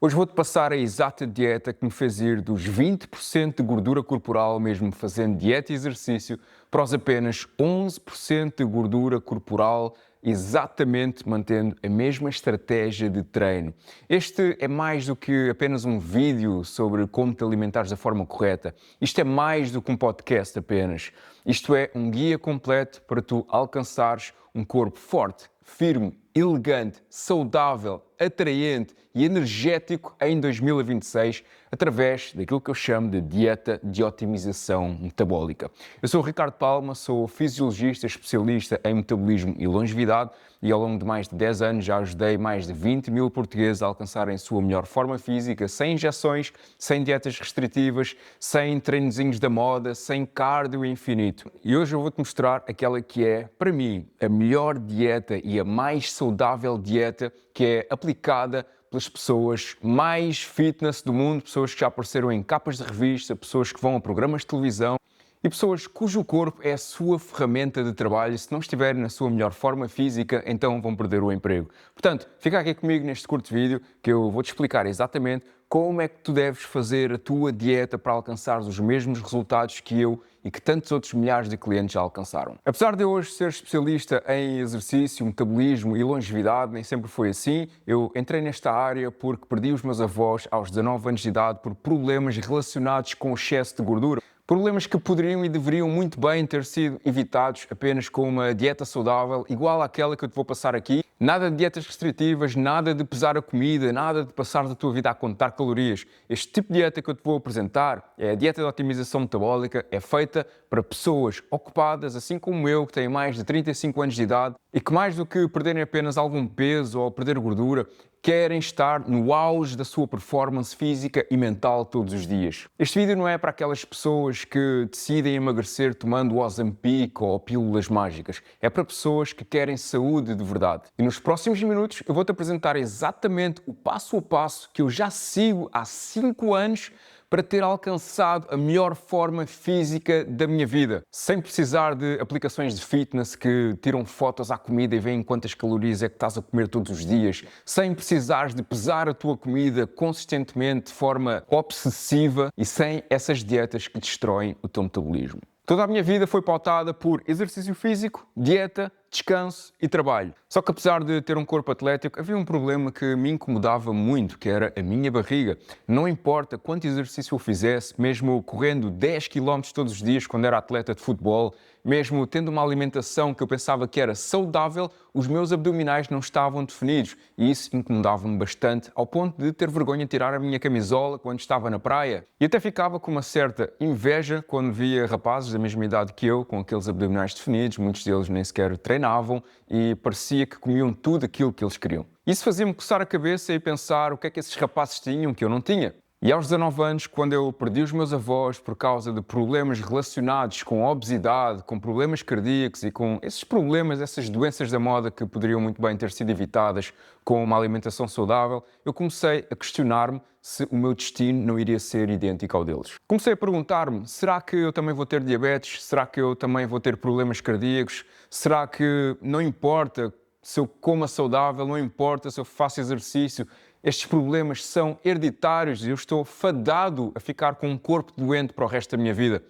Hoje vou-te passar a exata dieta que me fez ir dos 20% de gordura corporal, mesmo fazendo dieta e exercício, para os apenas 11% de gordura corporal, exatamente mantendo a mesma estratégia de treino. Este é mais do que apenas um vídeo sobre como te alimentares da forma correta. Isto é mais do que um podcast apenas. Isto é um guia completo para tu alcançares um corpo forte, firme, elegante, saudável, atraente e energético em 2026 através daquilo que eu chamo de dieta de otimização metabólica. Eu sou o Ricardo Palma, sou fisiologista especialista em metabolismo e longevidade e ao longo de mais de 10 anos já ajudei mais de 20 mil portugueses a alcançarem a sua melhor forma física, sem injeções, sem dietas restritivas, sem treinozinhos da moda, sem cardio infinito. E hoje eu vou-te mostrar aquela que é, para mim, a melhor dieta e a mais saudável dieta que é aplicada pelas pessoas mais fitness do mundo, pessoas que já apareceram em capas de revista, pessoas que vão a programas de televisão e pessoas cujo corpo é a sua ferramenta de trabalho. Se não estiverem na sua melhor forma física, então vão perder o emprego. Portanto, fica aqui comigo neste curto vídeo que eu vou-te explicar exatamente como é que tu deves fazer a tua dieta para alcançares os mesmos resultados que eu e que tantos outros milhares de clientes já alcançaram. Apesar de eu hoje ser especialista em exercício, metabolismo e longevidade, nem sempre foi assim. Eu entrei nesta área porque perdi os meus avós aos 19 anos de idade por problemas relacionados com o excesso de gordura. Problemas que poderiam e deveriam muito bem ter sido evitados apenas com uma dieta saudável, igual àquela que eu te vou passar aqui. Nada de dietas restritivas, nada de pesar a comida, nada de passar da tua vida a contar calorias. Este tipo de dieta que eu te vou apresentar é a dieta de otimização metabólica, é feita para pessoas ocupadas, assim como eu, que têm mais de 35 anos de idade e que mais do que perderem apenas algum peso ou perder gordura, querem estar no auge da sua performance física e mental todos os dias. Este vídeo não é para aquelas pessoas que decidem emagrecer tomando Ozempic ou pílulas mágicas. É para pessoas que querem saúde de verdade. E nos próximos minutos eu vou-te apresentar exatamente o passo a passo que eu já sigo há 5 anos para ter alcançado a melhor forma física da minha vida, sem precisar de aplicações de fitness que tiram fotos à comida e veem quantas calorias é que estás a comer todos os dias, sem precisares de pesar a tua comida consistentemente de forma obsessiva e sem essas dietas que destroem o teu metabolismo. Toda a minha vida foi pautada por exercício físico, dieta, descanso e trabalho. Só que apesar de ter um corpo atlético, havia um problema que me incomodava muito, que era a minha barriga. Não importa quanto exercício eu fizesse, mesmo correndo 10 km todos os dias quando era atleta de futebol, mesmo tendo uma alimentação que eu pensava que era saudável, os meus abdominais não estavam definidos e isso incomodava-me bastante, ao ponto de ter vergonha de tirar a minha camisola quando estava na praia. E até ficava com uma certa inveja quando via rapazes da mesma idade que eu, com aqueles abdominais definidos, muitos deles nem sequer treinavam e parecia que comiam tudo aquilo que eles queriam. Isso fazia-me coçar a cabeça e pensar o que é que esses rapazes tinham que eu não tinha. E aos 19 anos, quando eu perdi os meus avós por causa de problemas relacionados com obesidade, com problemas cardíacos e com esses problemas, essas doenças da moda que poderiam muito bem ter sido evitadas com uma alimentação saudável, eu comecei a questionar-me se o meu destino não iria ser idêntico ao deles. Comecei a perguntar-me, será que eu também vou ter diabetes? Será que eu também vou ter problemas cardíacos? Será que não importa se eu como saudável, não importa se eu faço exercício? Estes problemas são hereditários e eu estou fadado a ficar com um corpo doente para o resto da minha vida.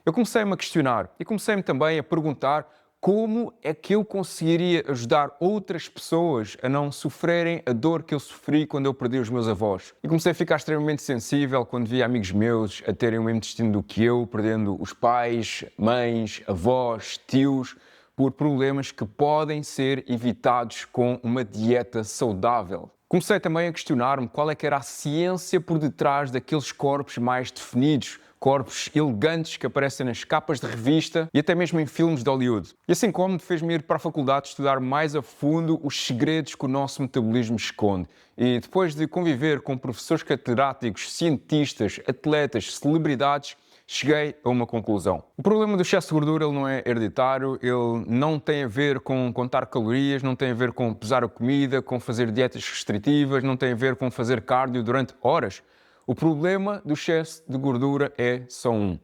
Eu comecei-me a questionar e comecei-me também a perguntar como é que eu conseguiria ajudar outras pessoas a não sofrerem a dor que eu sofri quando eu perdi os meus avós. E comecei a ficar extremamente sensível quando via amigos meus a terem o mesmo destino do que eu, perdendo os pais, mães, avós, tios, por problemas que podem ser evitados com uma dieta saudável. Comecei também a questionar-me qual é que era a ciência por detrás daqueles corpos mais definidos, corpos elegantes que aparecem nas capas de revista e até mesmo em filmes de Hollywood. E assim como fez-me ir para a faculdade estudar mais a fundo os segredos que o nosso metabolismo esconde. E depois de conviver com professores catedráticos, cientistas, atletas, celebridades, cheguei a uma conclusão. O problema do excesso de gordura ele não é hereditário, ele não tem a ver com contar calorias, não tem a ver com pesar a comida, com fazer dietas restritivas, não tem a ver com fazer cardio durante horas. O problema do excesso de gordura é só um.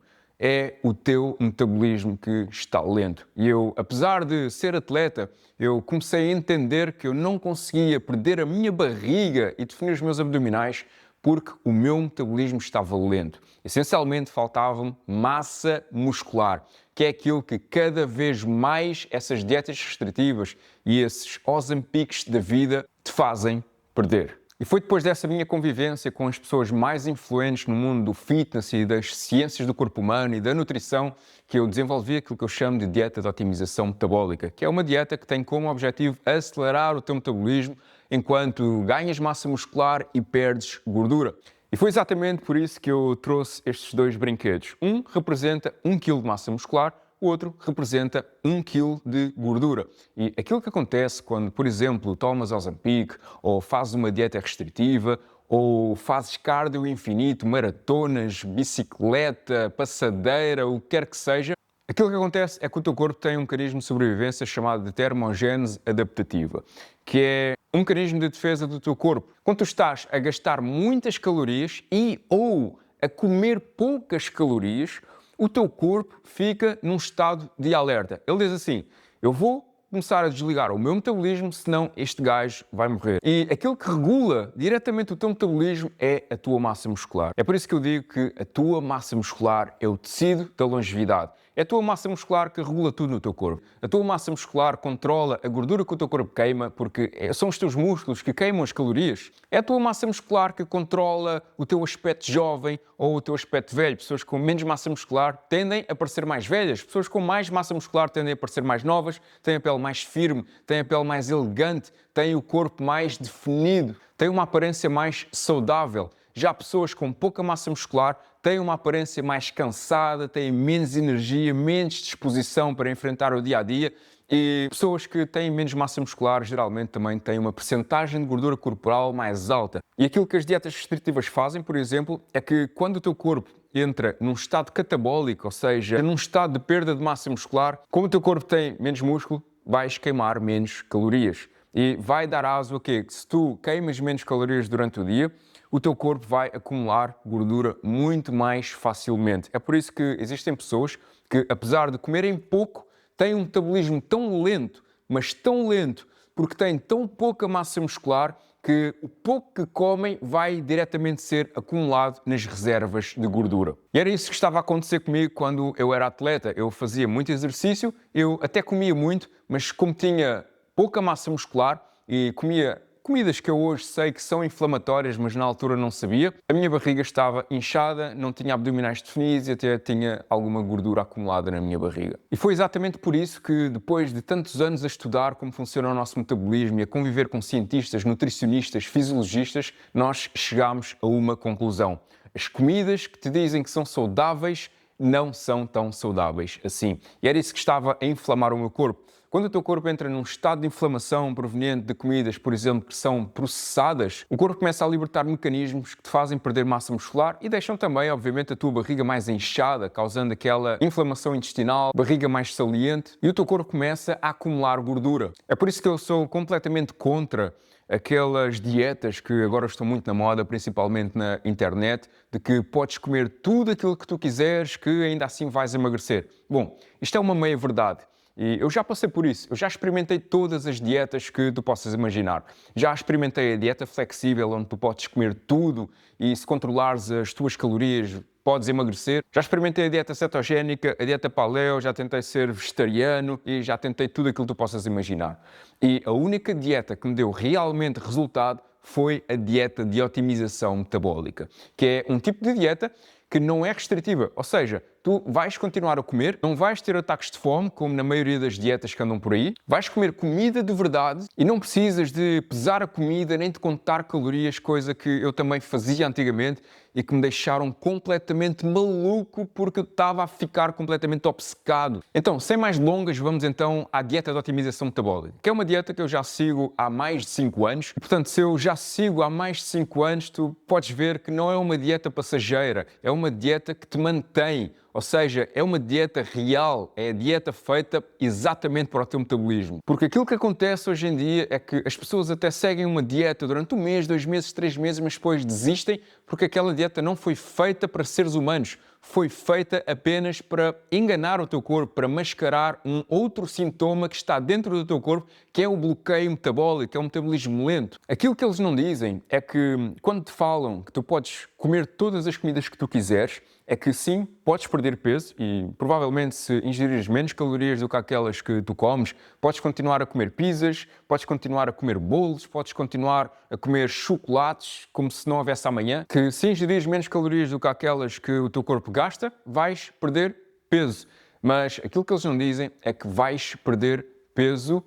é o teu metabolismo que está lento. E eu, apesar de ser atleta, eu comecei a entender que eu não conseguia perder a minha barriga e definir os meus abdominais porque o meu metabolismo estava lento. Essencialmente faltava-me massa muscular, que é aquilo que cada vez mais essas dietas restritivas e esses Ozempics da vida te fazem perder. E foi depois dessa minha convivência com as pessoas mais influentes no mundo do fitness e das ciências do corpo humano e da nutrição que eu desenvolvi aquilo que eu chamo de dieta de otimização metabólica, que é uma dieta que tem como objetivo acelerar o teu metabolismo enquanto ganhas massa muscular e perdes gordura. E foi exatamente por isso que eu trouxe estes dois brinquedos. Um representa 1 kg de massa muscular, o outro representa 1 kg de gordura. E aquilo que acontece quando, por exemplo, tomas Ozempic, ou fazes uma dieta restritiva, ou fazes cardio infinito, maratonas, bicicleta, passadeira, o que quer que seja, aquilo que acontece é que o teu corpo tem um mecanismo de sobrevivência chamado de termogênese adaptativa, que é um mecanismo de defesa do teu corpo. Quando tu estás a gastar muitas calorias ou a comer poucas calorias, o teu corpo fica num estado de alerta. Ele diz assim: eu vou começar a desligar o meu metabolismo, senão este gajo vai morrer. E aquilo que regula diretamente o teu metabolismo é a tua massa muscular. É por isso que eu digo que a tua massa muscular é o tecido da longevidade. É a tua massa muscular que regula tudo no teu corpo. A tua massa muscular controla a gordura que o teu corpo queima, porque são os teus músculos que queimam as calorias. É a tua massa muscular que controla o teu aspecto jovem ou o teu aspecto velho. Pessoas com menos massa muscular tendem a parecer mais velhas. Pessoas com mais massa muscular tendem a parecer mais novas, têm a pele mais firme, têm a pele mais elegante, têm o corpo mais definido, têm uma aparência mais saudável. Já pessoas com pouca massa muscular têm uma aparência mais cansada, têm menos energia, menos disposição para enfrentar o dia-a-dia, e pessoas que têm menos massa muscular geralmente também têm uma percentagem de gordura corporal mais alta. E aquilo que as dietas restritivas fazem, por exemplo, é que quando o teu corpo entra num estado catabólico, ou seja, num estado de perda de massa muscular, como o teu corpo tem menos músculo, vais queimar menos calorias. E vai dar aso a quê? Que se tu queimas menos calorias durante o dia, o teu corpo vai acumular gordura muito mais facilmente. É por isso que existem pessoas que, apesar de comerem pouco, têm um metabolismo tão lento, mas tão lento, porque têm tão pouca massa muscular, que o pouco que comem vai diretamente ser acumulado nas reservas de gordura. E era isso que estava a acontecer comigo quando eu era atleta. Eu fazia muito exercício, eu até comia muito, mas como tinha pouca massa muscular e comia comidas que eu hoje sei que são inflamatórias, mas na altura não sabia, a minha barriga estava inchada, não tinha abdominais definidos e até tinha alguma gordura acumulada na minha barriga. E foi exatamente por isso que, depois de tantos anos a estudar como funciona o nosso metabolismo e a conviver com cientistas, nutricionistas, fisiologistas, nós chegámos a uma conclusão. As comidas que te dizem que são saudáveis não são tão saudáveis assim. E era isso que estava a inflamar o meu corpo. Quando o teu corpo entra num estado de inflamação proveniente de comidas, por exemplo, que são processadas, o corpo começa a libertar mecanismos que te fazem perder massa muscular e deixam também, obviamente, a tua barriga mais inchada, causando aquela inflamação intestinal, barriga mais saliente, e o teu corpo começa a acumular gordura. É por isso que eu sou completamente contra aquelas dietas que agora estão muito na moda, principalmente na internet, de que podes comer tudo aquilo que tu quiseres, que ainda assim vais emagrecer. Bom, isto é uma meia-verdade. E eu já passei por isso, eu já experimentei todas as dietas que tu possas imaginar. Já experimentei a dieta flexível, onde tu podes comer tudo e se controlares as tuas calorias, podes emagrecer. Já experimentei a dieta cetogénica, a dieta paleo, já tentei ser vegetariano e já tentei tudo aquilo que tu possas imaginar. E a única dieta que me deu realmente resultado foi a dieta de otimização metabólica, que é um tipo de dieta que não é restritiva, ou seja, tu vais continuar a comer, não vais ter ataques de fome, como na maioria das dietas que andam por aí, vais comer comida de verdade e não precisas de pesar a comida nem de contar calorias, coisa que eu também fazia antigamente e que me deixaram completamente maluco porque eu estava a ficar completamente obcecado. Então, sem mais delongas, vamos então à dieta de otimização metabólica, que é uma dieta que eu já sigo há mais de 5 anos. E, portanto, se eu já sigo há mais de 5 anos, tu podes ver que não é uma dieta passageira, é uma dieta que te mantém. Ou seja, é uma dieta real, é a dieta feita exatamente para o teu metabolismo. Porque aquilo que acontece hoje em dia é que as pessoas até seguem uma dieta durante 1 mês, 2 meses, 3 meses, mas depois desistem porque aquela dieta não foi feita para seres humanos. Foi feita apenas para enganar o teu corpo, para mascarar um outro sintoma que está dentro do teu corpo, que é o bloqueio metabólico, é o metabolismo lento. Aquilo que eles não dizem é que quando te falam que tu podes comer todas as comidas que tu quiseres, é que sim, podes perder peso e provavelmente se ingerires menos calorias do que aquelas que tu comes, podes continuar a comer pizzas, podes continuar a comer bolos, podes continuar a comer chocolates como se não houvesse amanhã, que se ingerires menos calorias do que aquelas que o teu corpo gasta, vais perder peso. Mas aquilo que eles não dizem é que vais perder peso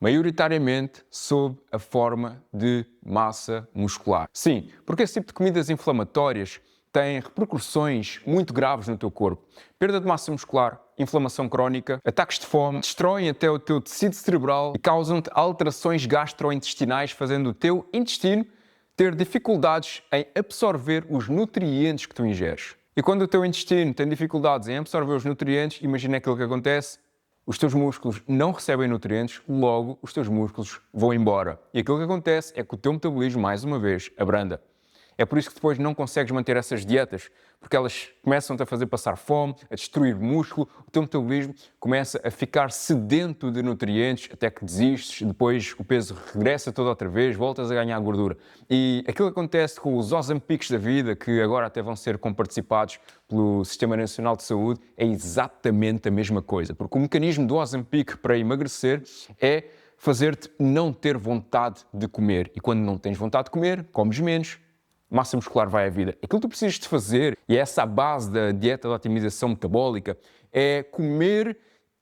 maioritariamente sob a forma de massa muscular. Sim, porque esse tipo de comidas inflamatórias têm repercussões muito graves no teu corpo. Perda de massa muscular, inflamação crónica, ataques de fome, destroem até o teu tecido cerebral e causam-te alterações gastrointestinais, fazendo o teu intestino ter dificuldades em absorver os nutrientes que tu ingeres. E quando o teu intestino tem dificuldades em absorver os nutrientes, imagina aquilo que acontece: os teus músculos não recebem nutrientes, logo os teus músculos vão embora. E aquilo que acontece é que o teu metabolismo, mais uma vez, abranda. É por isso que depois não consegues manter essas dietas, porque elas começam-te a fazer passar fome, a destruir músculo, o teu metabolismo começa a ficar sedento de nutrientes até que desistes, depois o peso regressa toda outra vez, voltas a ganhar gordura. E aquilo que acontece com os Ozempics da vida, que agora até vão ser comparticipados pelo Sistema Nacional de Saúde, é exatamente a mesma coisa, porque o mecanismo do Ozempic para emagrecer é fazer-te não ter vontade de comer. E quando não tens vontade de comer, comes menos, massa muscular vai à vida. Aquilo que tu precisas de fazer, e é essa a base da dieta de otimização metabólica, é comer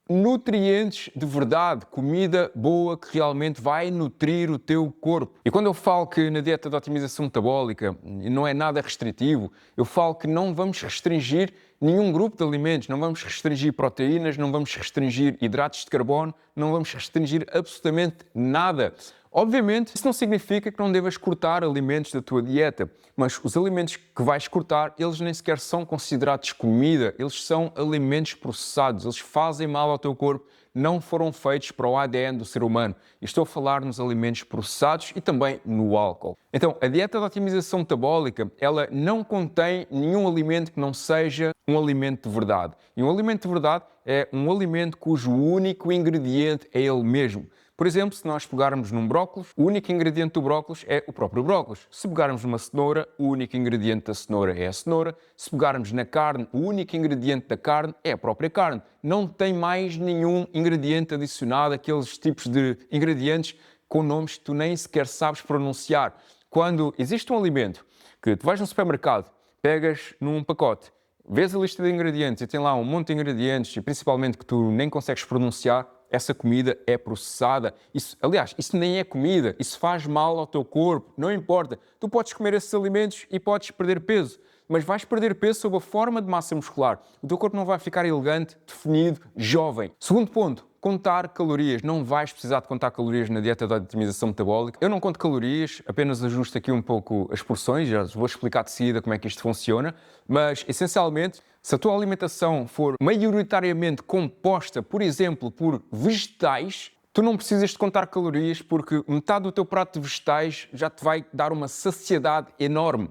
nutrientes de verdade, comida boa que realmente vai nutrir o teu corpo. E quando eu falo que na dieta de otimização metabólica não é nada restritivo, eu falo que não vamos restringir nenhum grupo de alimentos, não vamos restringir proteínas, não vamos restringir hidratos de carbono, não vamos restringir absolutamente nada. Obviamente, isso não significa que não devas cortar alimentos da tua dieta, mas os alimentos que vais cortar, eles nem sequer são considerados comida, eles são alimentos processados, eles fazem mal ao teu corpo, não foram feitos para o ADN do ser humano. E estou a falar nos alimentos processados e também no álcool. Então, a dieta de otimização metabólica, ela não contém nenhum alimento que não seja um alimento de verdade. E um alimento de verdade é um alimento cujo único ingrediente é ele mesmo. Por exemplo, se nós pegarmos num brócolis, o único ingrediente do brócolis é o próprio brócolis. Se pegarmos numa cenoura, o único ingrediente da cenoura é a cenoura. Se pegarmos na carne, o único ingrediente da carne é a própria carne. Não tem mais nenhum ingrediente adicionado, aqueles tipos de ingredientes com nomes que tu nem sequer sabes pronunciar. Quando existe um alimento que tu vais no supermercado, pegas num pacote, vês a lista de ingredientes e tem lá um monte de ingredientes, e principalmente que tu nem consegues pronunciar, essa comida é processada. Aliás, isso nem é comida, isso faz mal ao teu corpo, não importa. Tu podes comer esses alimentos e podes perder peso, mas vais perder peso sob a forma de massa muscular. O teu corpo não vai ficar elegante, definido, jovem. Segundo ponto, contar calorias. Não vais precisar de contar calorias na dieta de otimização metabólica. Eu não conto calorias, apenas ajusto aqui um pouco as porções, já vou explicar de seguida como é que isto funciona, mas essencialmente, se a tua alimentação for maioritariamente composta, por exemplo, por vegetais, tu não precisas de contar calorias porque metade do teu prato de vegetais já te vai dar uma saciedade enorme.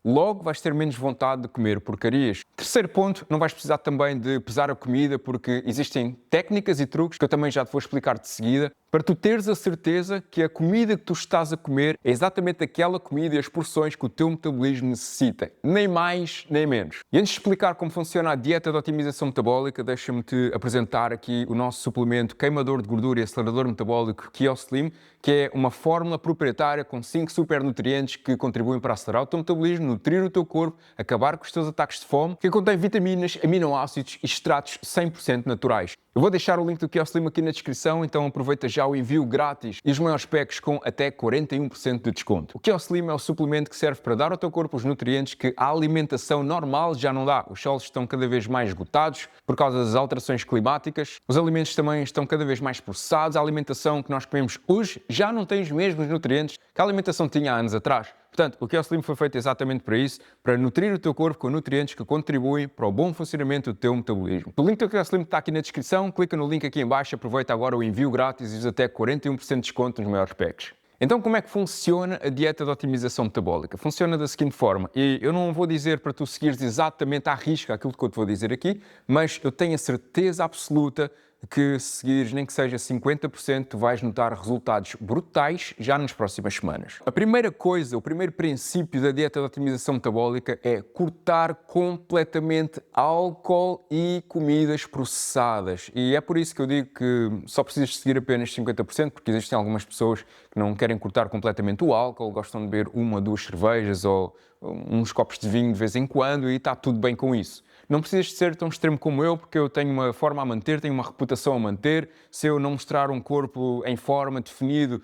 Logo vais ter menos vontade de comer porcarias. Terceiro ponto, não vais precisar também de pesar a comida porque existem técnicas e truques que eu também já te vou explicar de seguida para tu teres a certeza que a comida que tu estás a comer é exatamente aquela comida e as porções que o teu metabolismo necessita. Nem mais, nem menos. E antes de explicar como funciona a dieta de otimização metabólica, deixa-me-te apresentar aqui o nosso suplemento queimador de gordura e acelerador metabólico KeoSlim, que é uma fórmula proprietária com 5 supernutrientes que contribuem para acelerar o teu metabolismo, nutrir o teu corpo, acabar com os teus ataques de fome, que contém vitaminas, aminoácidos e extratos 100% naturais. Eu vou deixar o link do KeoSlim aqui na descrição, então aproveita já o envio grátis e os maiores packs com até 41% de desconto. O KeoSlim é o suplemento que serve para dar ao teu corpo os nutrientes que a alimentação normal já não dá. Os solos estão cada vez mais esgotados por causa das alterações climáticas. Os alimentos também estão cada vez mais processados. A alimentação que nós comemos hoje já não tem os mesmos nutrientes que a alimentação tinha há anos atrás. Portanto, o Keo Slim foi feito exatamente para isso, para nutrir o teu corpo com nutrientes que contribuem para o bom funcionamento do teu metabolismo. O link do Keo Slim está aqui na descrição, clica no link aqui em baixo, aproveita agora o envio grátis e usa até 41% de desconto nos maiores packs. Então, como é que funciona a dieta de otimização metabólica? Funciona da seguinte forma, e eu não vou dizer para tu seguires exatamente à risca aquilo que eu te vou dizer aqui, mas eu tenho a certeza absoluta que se seguires nem que seja 50%, tu vais notar resultados brutais já nas próximas semanas. A primeira coisa, o primeiro princípio da dieta de otimização metabólica é cortar completamente álcool e comidas processadas. E é por isso que eu digo que só precisas seguir apenas 50%, porque existem algumas pessoas que não querem cortar completamente o álcool, gostam de beber uma, duas cervejas ou uns copos de vinho de vez em quando e está tudo bem com isso. Não precisas de ser tão extremo como eu, porque eu tenho uma forma a manter, tenho uma reputação a manter. Se eu não mostrar um corpo em forma, definido,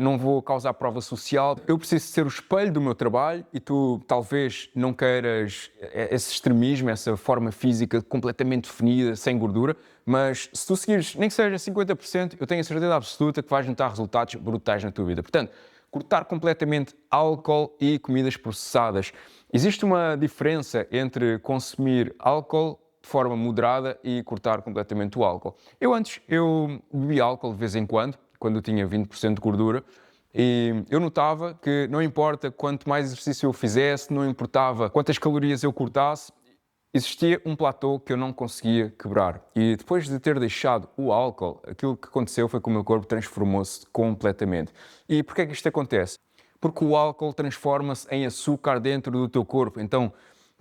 não vou causar prova social. Eu preciso ser o espelho do meu trabalho e tu talvez não queiras esse extremismo, essa forma física completamente definida, sem gordura, mas se tu seguires nem que seja 50%, eu tenho a certeza absoluta que vais notar resultados brutais na tua vida. Portanto, cortar completamente álcool e comidas processadas. Existe uma diferença entre consumir álcool de forma moderada e cortar completamente o álcool. Eu bebia álcool de vez em quando eu tinha 20% de gordura, e eu notava que não importa quanto mais exercício eu fizesse, não importava quantas calorias eu cortasse, existia um platô que eu não conseguia quebrar. E depois de ter deixado o álcool, aquilo que aconteceu foi que o meu corpo transformou-se completamente. E porquê é que isto acontece? Porque o álcool transforma-se em açúcar dentro do teu corpo. Então,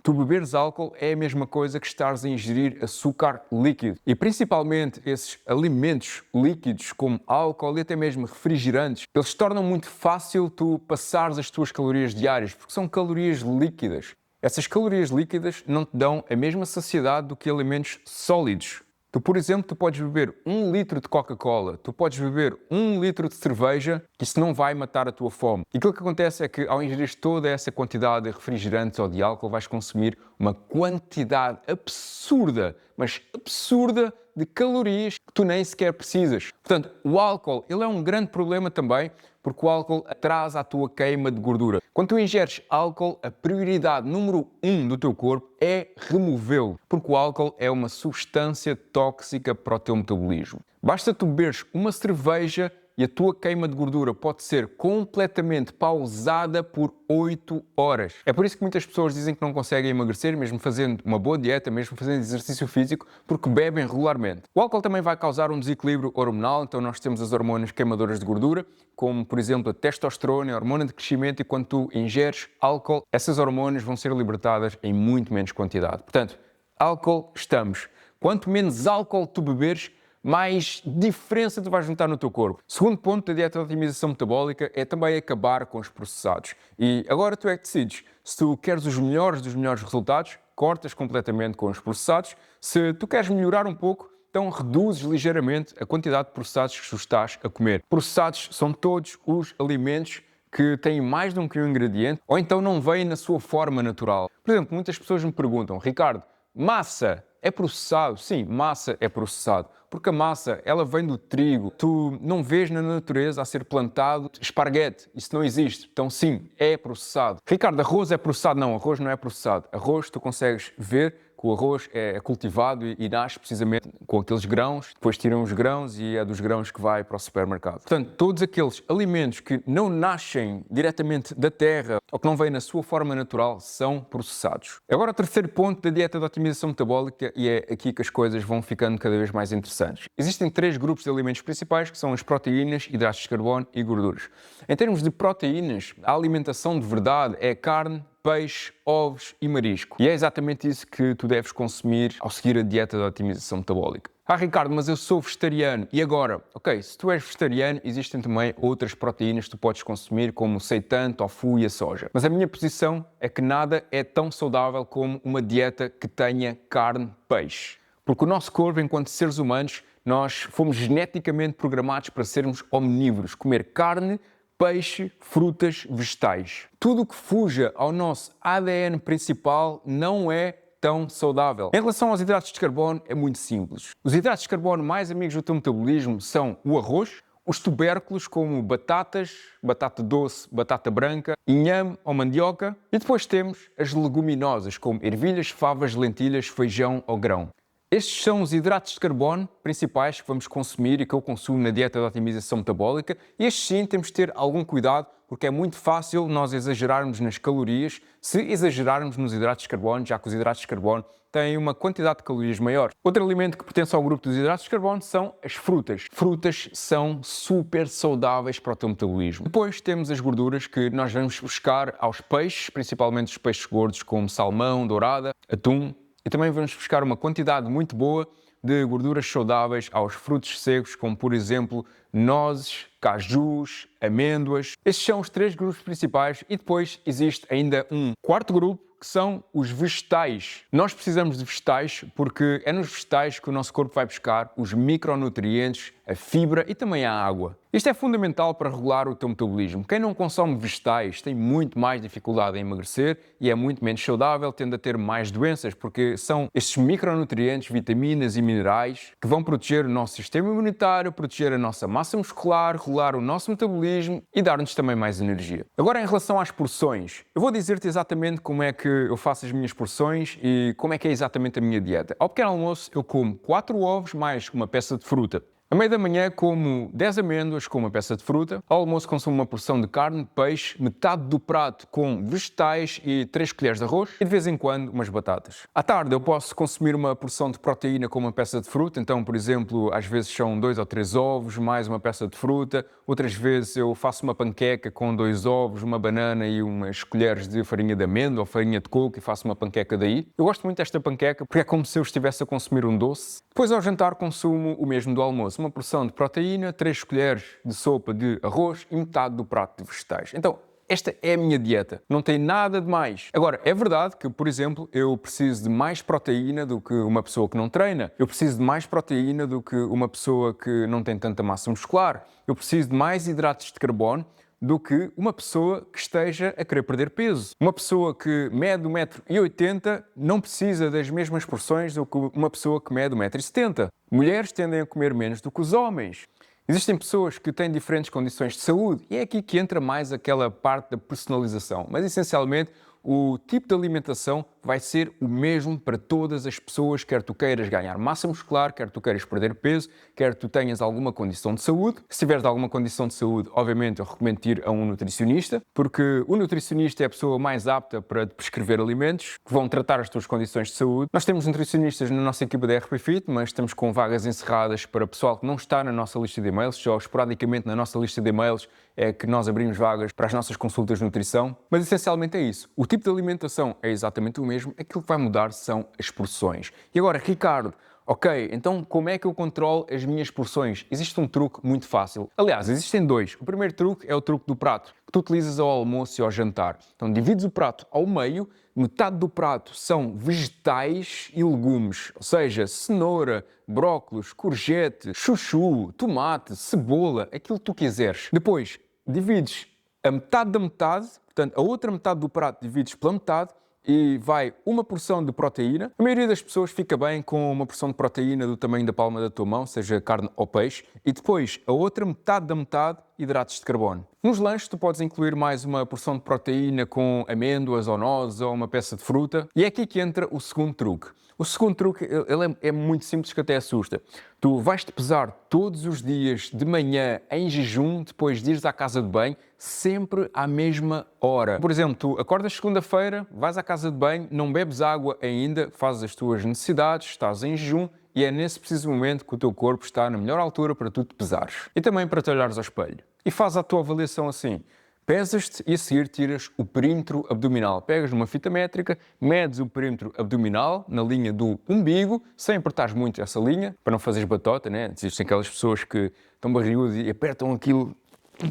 tu beberes álcool é a mesma coisa que estares a ingerir açúcar líquido. E principalmente esses alimentos líquidos, como álcool e até mesmo refrigerantes, eles tornam muito fácil tu passares as tuas calorias diárias, porque são calorias líquidas. Essas calorias líquidas não te dão a mesma saciedade do que alimentos sólidos. Tu, por exemplo, tu podes beber 1 litro de Coca-Cola, tu podes beber 1 litro de cerveja, que isso não vai matar a tua fome. E aquilo que acontece é que ao ingerir toda essa quantidade de refrigerantes ou de álcool, vais consumir uma quantidade absurda, mas absurda, de calorias que tu nem sequer precisas. Portanto, o álcool, ele é um grande problema também, porque o álcool atrasa a tua queima de gordura. Quando tu ingeres álcool, a prioridade número 1 do teu corpo é removê-lo, porque o álcool é uma substância tóxica para o teu metabolismo. Basta tu beberes uma cerveja e a tua queima de gordura pode ser completamente pausada por 8 horas. É por isso que muitas pessoas dizem que não conseguem emagrecer, mesmo fazendo uma boa dieta, mesmo fazendo exercício físico, porque bebem regularmente. O álcool também vai causar um desequilíbrio hormonal, então nós temos as hormonas queimadoras de gordura, como por exemplo a testosterona, a hormona de crescimento, e quando tu ingeres álcool, essas hormonas vão ser libertadas em muito menos quantidade. Portanto, álcool estamos. Quanto menos álcool tu beberes, mais diferença tu vais notar no teu corpo. Segundo ponto da dieta de otimização metabólica é também acabar com os processados. E agora tu é que decides. Se tu queres os melhores dos melhores resultados, cortas completamente com os processados. Se tu queres melhorar um pouco, então reduzes ligeiramente a quantidade de processados que tu estás a comer. Processados são todos os alimentos que têm mais de um ingrediente ou então não vêm na sua forma natural. Por exemplo, muitas pessoas me perguntam: Ricardo, massa é processado? Sim, massa é processado, porque a massa, ela vem do trigo. Tu não vês na natureza a ser plantado esparguete, isso não existe. Então sim, é processado. Ricardo, arroz é processado? Não, arroz não é processado. Arroz tu consegues ver que o arroz é cultivado e nasce precisamente com aqueles grãos, depois tiram os grãos e é dos grãos que vai para o supermercado. Portanto, todos aqueles alimentos que não nascem diretamente da terra ou que não vêm na sua forma natural são processados. Agora, o terceiro ponto da dieta de otimização metabólica, e é aqui que as coisas vão ficando cada vez mais interessantes. Existem 3 grupos de alimentos principais, que são as proteínas, hidratos de carbono e gorduras. Em termos de proteínas, a alimentação de verdade é carne, peixe, ovos e marisco. E é exatamente isso que tu deves consumir ao seguir a dieta de otimização metabólica. Ah, Ricardo, mas eu sou vegetariano. E agora? Ok, se tu és vegetariano, existem também outras proteínas que tu podes consumir, como o seitan, tofu e a soja. Mas a minha posição é que nada é tão saudável como uma dieta que tenha carne, peixe. Porque o nosso corpo, enquanto seres humanos, nós fomos geneticamente programados para sermos omnívoros, comer carne, peixe, frutas, vegetais. Tudo o que fuja ao nosso ADN principal não é tão saudável. Em relação aos hidratos de carbono, é muito simples. Os hidratos de carbono mais amigos do teu metabolismo são o arroz, Os tubérculos como batatas, batata doce, batata branca, inhame ou mandioca. E depois temos as leguminosas como ervilhas, favas, lentilhas, feijão ou grão. Estes são os hidratos de carbono principais que vamos consumir e que eu consumo na dieta de otimização metabólica. E estes sim temos de ter algum cuidado porque é muito fácil nós exagerarmos nas calorias se exagerarmos nos hidratos de carbono, já que os hidratos de carbono têm uma quantidade de calorias maior. Outro alimento que pertence ao grupo dos hidratos de carbono são as frutas. Frutas são super saudáveis para o teu metabolismo. Depois temos as gorduras que nós vamos buscar aos peixes, principalmente os peixes gordos como salmão, dourada, atum. E também vamos buscar uma quantidade muito boa de gorduras saudáveis aos frutos secos, como por exemplo nozes, cajus, amêndoas. Estes são os 3 grupos principais e depois existe ainda um quarto grupo que são os vegetais. Nós precisamos de vegetais porque é nos vegetais que o nosso corpo vai buscar os micronutrientes, a fibra e também a água. Isto é fundamental para regular o teu metabolismo. Quem não consome vegetais tem muito mais dificuldade em emagrecer e é muito menos saudável, tende a ter mais doenças, porque são estes micronutrientes, vitaminas e minerais que vão proteger o nosso sistema imunitário, proteger a nossa massa muscular, regular o nosso metabolismo e dar-nos também mais energia. Agora, em relação às porções, eu vou dizer-te exatamente como é que eu faço as minhas porções e como é que é exatamente a minha dieta. Ao pequeno almoço, eu como 4 ovos mais uma peça de fruta. À meia da manhã como 10 amêndoas com uma peça de fruta. Ao almoço consumo uma porção de carne, peixe, metade do prato com vegetais e 3 colheres de arroz e de vez em quando umas batatas. À tarde eu posso consumir uma porção de proteína com uma peça de fruta, então por exemplo às vezes são 2 ou 3 ovos mais uma peça de fruta, outras vezes eu faço uma panqueca com 2 ovos, uma banana e umas colheres de farinha de amêndoa ou farinha de coco e faço uma panqueca daí. Eu gosto muito desta panqueca porque é como se eu estivesse a consumir um doce. Depois ao jantar consumo o mesmo do almoço. Uma porção de proteína, 3 colheres de sopa de arroz e metade do prato de vegetais. Então, esta é a minha dieta. Não tem nada de mais. Agora, é verdade que, por exemplo, eu preciso de mais proteína do que uma pessoa que não treina. Eu preciso de mais proteína do que uma pessoa que não tem tanta massa muscular. Eu preciso de mais hidratos de carbono do que uma pessoa que esteja a querer perder peso. Uma pessoa que mede 1,80 m não precisa das mesmas porções do que uma pessoa que mede 1,70 m. Mulheres tendem a comer menos do que os homens. Existem pessoas que têm diferentes condições de saúde e é aqui que entra mais aquela parte da personalização. Mas, essencialmente, o tipo de alimentação vai ser o mesmo para todas as pessoas, quer tu queiras ganhar massa muscular, quer tu queiras perder peso, quer tu tenhas alguma condição de saúde. Se tiveres alguma condição de saúde, obviamente eu recomendo ir a um nutricionista, porque o nutricionista é a pessoa mais apta para te prescrever alimentos que vão tratar as tuas condições de saúde. Nós temos nutricionistas na nossa equipa da RP Fit, mas estamos com vagas encerradas para pessoal que não está na nossa lista de e-mails, só esporadicamente na nossa lista de e-mails é que nós abrimos vagas para as nossas consultas de nutrição. Mas essencialmente é isso. O tipo de alimentação é exatamente o mesmo, aquilo que vai mudar são as porções. E agora, Ricardo, ok, então como é que eu controlo as minhas porções? Existe um truque muito fácil. Aliás, existem 2. O primeiro truque é o truque do prato, que tu utilizas ao almoço e ao jantar. Então divides o prato ao meio, metade do prato são vegetais e legumes, ou seja, cenoura, brócolos, courgette, chuchu, tomate, cebola, aquilo que tu quiseres. Depois, divides a metade da metade, portanto, a outra metade do prato divides pela metade e vai uma porção de proteína. A maioria das pessoas fica bem com uma porção de proteína do tamanho da palma da tua mão, seja carne ou peixe, e depois a outra metade da metade, hidratos de carbono. Nos lanches tu podes incluir mais uma porção de proteína com amêndoas ou nozes ou uma peça de fruta. E é aqui que entra o segundo truque. O segundo truque ele é muito simples, que até assusta. Tu vais-te pesar todos os dias de manhã em jejum, depois de ires à casa de banho, sempre à mesma hora. Por exemplo, tu acordas segunda-feira, vais à casa de banho, não bebes água ainda, fazes as tuas necessidades, estás em jejum e é nesse preciso momento que o teu corpo está na melhor altura para tu te pesares. E também para te olhares ao espelho. E faz a tua avaliação assim. Pesas-te e a seguir tiras o perímetro abdominal. Pegas numa fita métrica, medes o perímetro abdominal na linha do umbigo, sem apertares muito essa linha, para não fazeres batota, né? Existem aquelas pessoas que estão barrigudas e apertam aquilo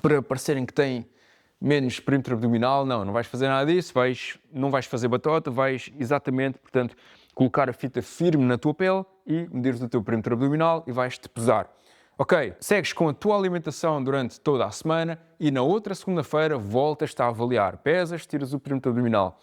para parecerem que têm menos perímetro abdominal. Não vais fazer nada disso, não vais fazer batota, vais exatamente, portanto, colocar a fita firme na tua pele e medires o teu perímetro abdominal e vais-te pesar. Ok, segues com a tua alimentação durante toda a semana e na outra segunda-feira voltas-te a avaliar. Pesas, tiras o perímetro abdominal.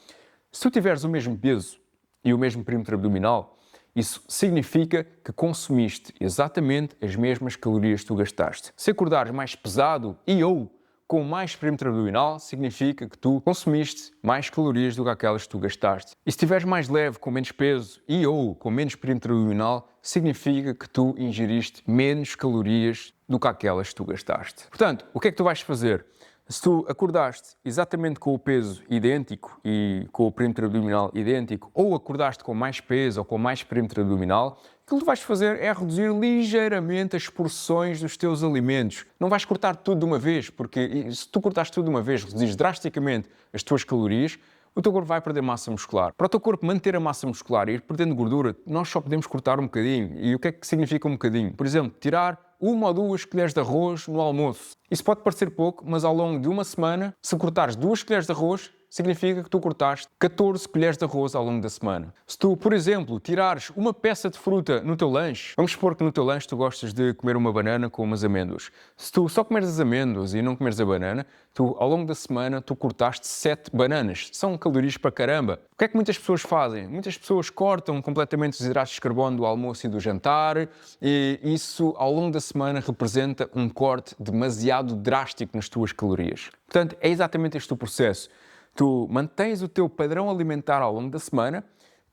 Se tu tiveres o mesmo peso e o mesmo perímetro abdominal isso significa que consumiste exatamente as mesmas calorias que tu gastaste. Se acordares mais pesado e ou com mais perímetro abdominal, significa que tu consumiste mais calorias do que aquelas que tu gastaste. E se estiveres mais leve, com menos peso e ou com menos perímetro abdominal, significa que tu ingeriste menos calorias do que aquelas que tu gastaste. Portanto, o que é que tu vais fazer? Se tu acordaste exatamente com o peso idêntico e com o perímetro abdominal idêntico, ou acordaste com mais peso ou com mais perímetro abdominal, aquilo que tu vais fazer é reduzir ligeiramente as porções dos teus alimentos. Não vais cortar tudo de uma vez, porque se tu cortares tudo de uma vez, reduzires drasticamente as tuas calorias, o teu corpo vai perder massa muscular. Para o teu corpo manter a massa muscular e ir perdendo gordura, nós só podemos cortar um bocadinho. E o que é que significa um bocadinho? Por exemplo, tirar 1 ou 2 colheres de arroz no almoço. Isso pode parecer pouco, mas ao longo de uma semana, se cortares 2 colheres de arroz, significa que tu cortaste 14 colheres de arroz ao longo da semana. Se tu, por exemplo, tirares uma peça de fruta no teu lanche, vamos supor que no teu lanche tu gostas de comer uma banana com umas amêndoas. Se tu só comeres as amêndoas e não comeres a banana, tu, ao longo da semana, tu cortaste 7 bananas. São calorias para caramba. O que é que muitas pessoas fazem? Muitas pessoas cortam completamente os hidratos de carbono do almoço e do jantar, e isso, ao longo da semana, representa um corte demasiado drástico nas tuas calorias. Portanto, é exatamente este o processo. Tu mantens o teu padrão alimentar ao longo da semana,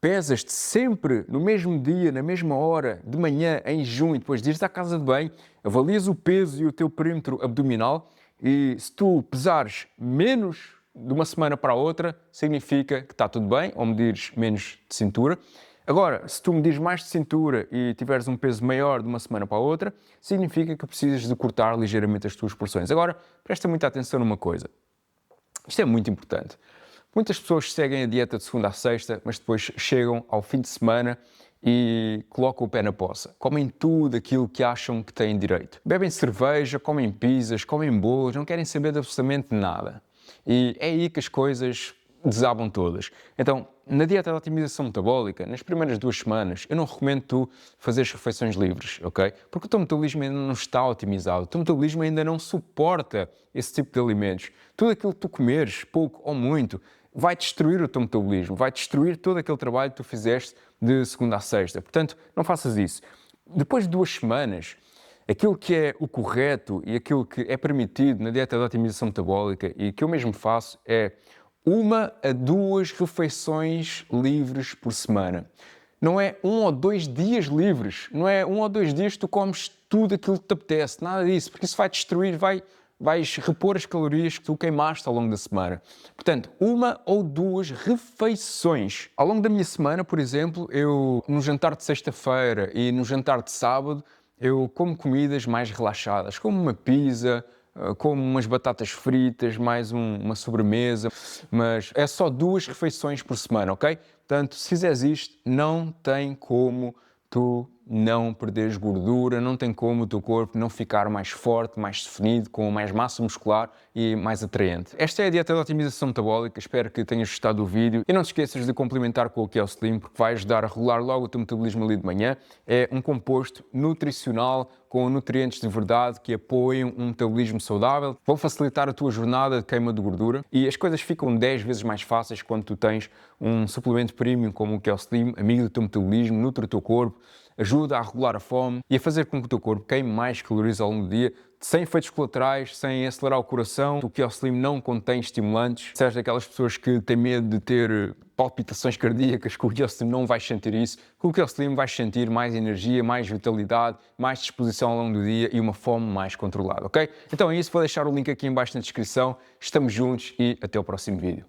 pesas-te sempre no mesmo dia, na mesma hora, de manhã, em junho, depois de ires à casa de banho, avalias o peso e o teu perímetro abdominal e se tu pesares menos de uma semana para a outra, significa que está tudo bem, ou medires menos de cintura. Agora, se tu medires mais de cintura e tiveres um peso maior de uma semana para a outra, significa que precisas de cortar ligeiramente as tuas porções. Agora, presta muita atenção numa coisa. Isto é muito importante. Muitas pessoas seguem a dieta de segunda a sexta, mas depois chegam ao fim de semana e colocam o pé na poça. Comem tudo aquilo que acham que têm direito. Bebem cerveja, comem pizzas, comem bolos, não querem saber de absolutamente nada. E é aí que as coisas desabam todas. Então, na dieta de otimização metabólica, nas primeiras 2 semanas, eu não recomendo tu fazeres refeições livres, ok? Porque o teu metabolismo ainda não está otimizado, o teu metabolismo ainda não suporta esse tipo de alimentos. Tudo aquilo que tu comeres, pouco ou muito, vai destruir o teu metabolismo, vai destruir todo aquele trabalho que tu fizeste de segunda a sexta. Portanto, não faças isso. Depois de 2 semanas, aquilo que é o correto e aquilo que é permitido na dieta de otimização metabólica e que eu mesmo faço é 1 a 2 refeições livres por semana. Não é 1 ou 2 dias livres, não é 1 ou 2 dias que tu comes tudo aquilo que te apetece, nada disso, porque isso vai destruir, vais repor as calorias que tu queimaste ao longo da semana. Portanto, 1 ou 2 refeições. Ao longo da minha semana, por exemplo, eu no jantar de sexta-feira e no jantar de sábado, eu como comidas mais relaxadas, como uma pizza, como umas batatas fritas, mais uma sobremesa, mas é só 2 refeições por semana, ok? Portanto, se fizeres isto, não tem como tu não perderes gordura, não tem como o teu corpo não ficar mais forte, mais definido, com mais massa muscular e mais atraente. Esta é a dieta de otimização metabólica, espero que tenhas gostado do vídeo e não te esqueças de complementar com o Keo Slim, porque vai ajudar a regular logo o teu metabolismo ali de manhã. É um composto nutricional com nutrientes de verdade que apoiam um metabolismo saudável, vão facilitar a tua jornada de queima de gordura e as coisas ficam 10 vezes mais fáceis quando tu tens um suplemento premium como o Keo Slim, amigo do teu metabolismo, nutre o teu corpo, ajuda a regular a fome e a fazer com que o teu corpo queime mais calorias ao longo do dia, sem efeitos colaterais, sem acelerar o coração. O Keo Slim não contém estimulantes. Se és daquelas pessoas que têm medo de ter palpitações cardíacas, com o Keo Slim não vais sentir isso. Com o Keo Slim vais sentir mais energia, mais vitalidade, mais disposição ao longo do dia e uma fome mais controlada, ok? Então é isso, vou deixar o link aqui em baixo na descrição. Estamos juntos e até o próximo vídeo.